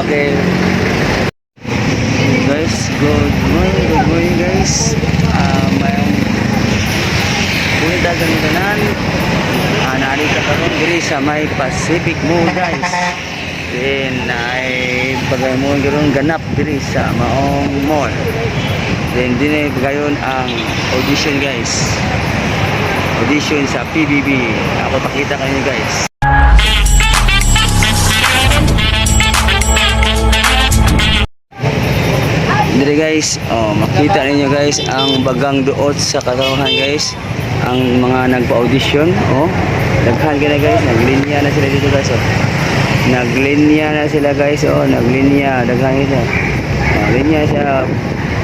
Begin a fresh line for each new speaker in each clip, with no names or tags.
Okay. Guys, good morning guys. Mayroong punta ganitanan. Narito karon diri sa may Pacific Mall guys. Then ay bagay mo ganoon ganap diri sa maong mall. Then dinay bagayon ang audition guys. Audition sa PBB. Ako pakita kanyo guys. Diri guys, makita ninyo guys ang bagang duot sa katawan guys. Ang mga nagpa-audition, daghan gina guys, naglinya na sila dito guys. Naglinya na sila guys, naglinya, daghan ito. Naglinya siya,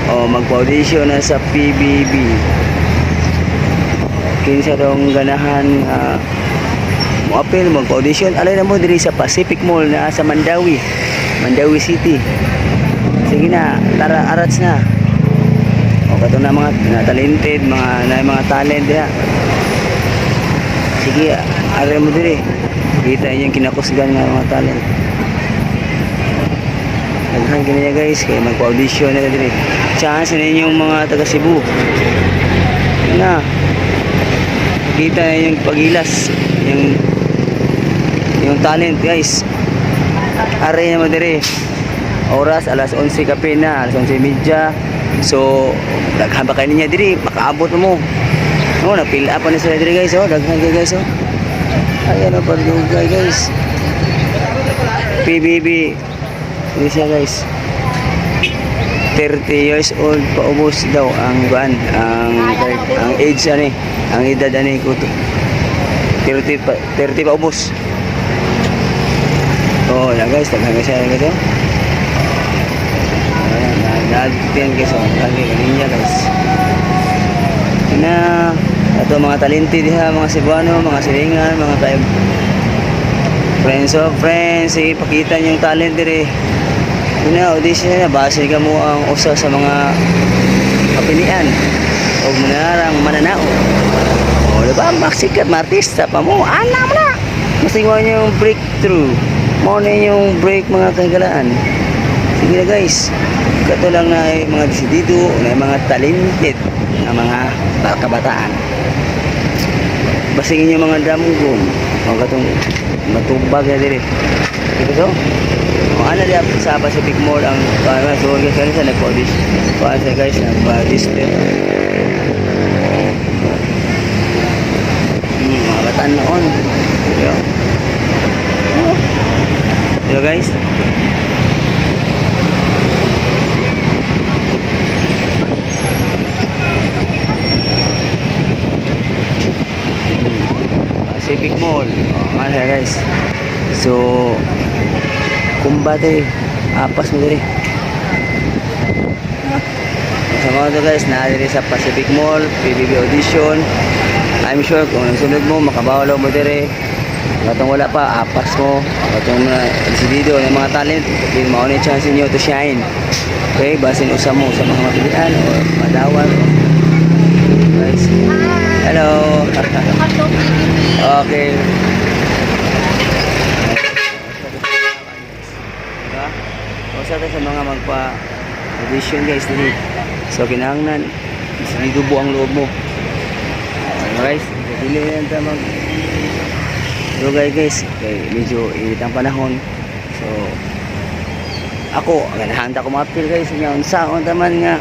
magpa-audition na sa PBB. Kinsa dong ganahan mo-appeal, magpa-audition. Alay na mo diri sa Pacific Mall na sa Mandawi City. Sige na, tara, arats na. Kato na mga talented, mga talent diha. Sige, aray mo diri. Kita niyo yung kinakusgan ng mga talent. Naghan kaniya guys, kaya magpa-audition na diri. Chance na yung mga taga Cebu. Na. Kita niyo yung pagilas, yung talent guys. Aray na mo diri. Oras alas 11 kape na, alas 11:30. So daghan ba kayo niya diri, makaabot mo. Napil up na sila diri guys, daghan kayo guys. Ayan na pagdugay guys. PBB ini siya guys. 30 years old paubos daw ang ang age ani, ang edad ani ko 30 paubos. Yan guys, daghan kayo siya guys. Natin guys, lagi kaninya guys. Na ato mga talented diha, mga Cebuano, mga silingan, mga tayo friends of friends, ipakita niyo yung talent diri. Audition na base ka mo ang usa sa mga kapilian o manarang mananao. Diba, maksikat, martista pa mo, ana mo na. Masigwa niyo yung breakthrough. Mo na yung break mga kagalaan. Sige na guys. Kato lang na mga desidido, na mga talented na mga kabataan. Basingin yung mga damugong, mga katong matubag na diri. Ito so? Ano diya sa Pacific Mall ang so guys, kanina sa nag-audition. Paano guys, nag-display. Mga bataan noon. Yo guys. Pacific Mall. Ano guys. So kumbate apas mo diri. Sa mga to guys, naadiri sa Pacific Mall, PBB audition. I'm sure kung nagsunod mo, makabawalo mo diri. Katong wala pa, apas mo. Katong desidido ng mga talent, hindi mo na chance niyo to shine. Okay, basin usa mo sa mga mapilian o madawal. Guys. Hello. Okay. Sa mga magpa-audition guys dili. So kinahanglan dito buang loob mo. Guys, dili yan ta mag dugay guys. Kay medyo init ang panahon. So ako ganahan ta ko ma-appeal guys nya unsaon taman nga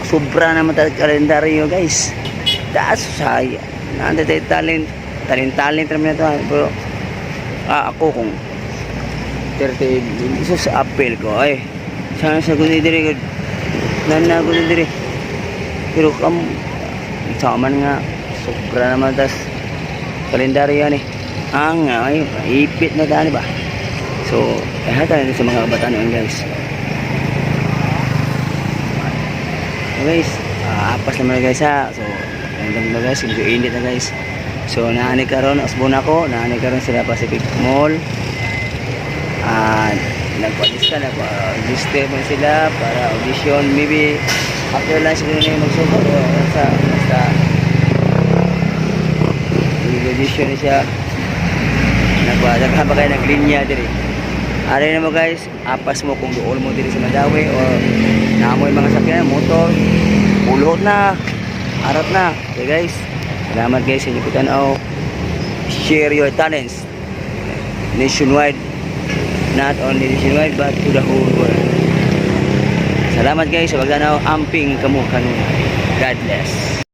sobra naman ta kalendaryo guys. Das say nanda talent naman ito pero ako kung 30 isa sa appeal ko ay sana sa kundi diri nana kundi diri pero man nga sobra naman tas kalendaryo ni ang ay ipit na tani ba so hata sa mga kabataan guys apas naman guys ha so hanggang na guys medyo init na guys so naani karon asbon ako naani karon sila Pacific Mall nagpa-lista nagpa-register mo sila para audition maybe after lunch mo na yung magsugod basta audition siya Daghan pa kayo naglinya diri. Ari na mo guys, apas mo kung duol mo diri sa Mandawi o naamoy mga sakyan, motor, pulhot na, arat na. Okay guys, salamat guys sa inyong pagtanaw. Share your talents nationwide, not only nationwide but to the whole world. Salamat guys sa pagtanaw, amping kamo kanuna. God bless.